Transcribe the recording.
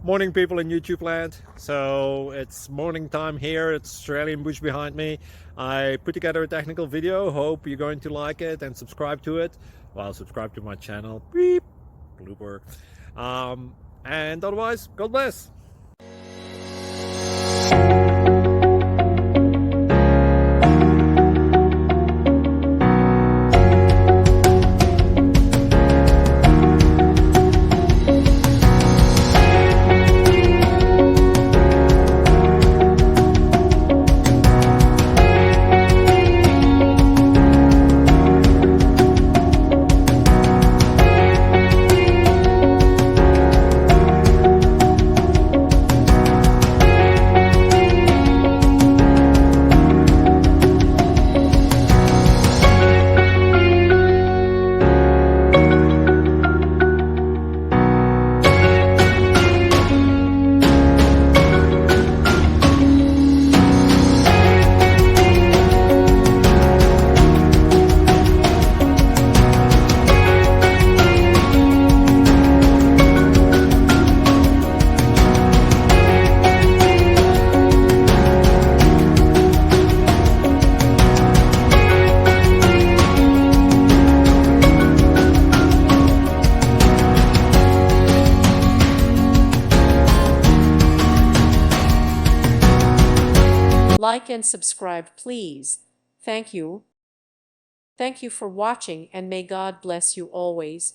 Morning, people in YouTube land. So it's morning time here. It's Australian bush behind me. I put together a technical video. Hope you're going to like it and subscribe to it. Well, subscribe to my channel. Beep. Blooper. And otherwise, God bless. Like and subscribe, please. Thank you. Thank you for watching, and may God bless you always.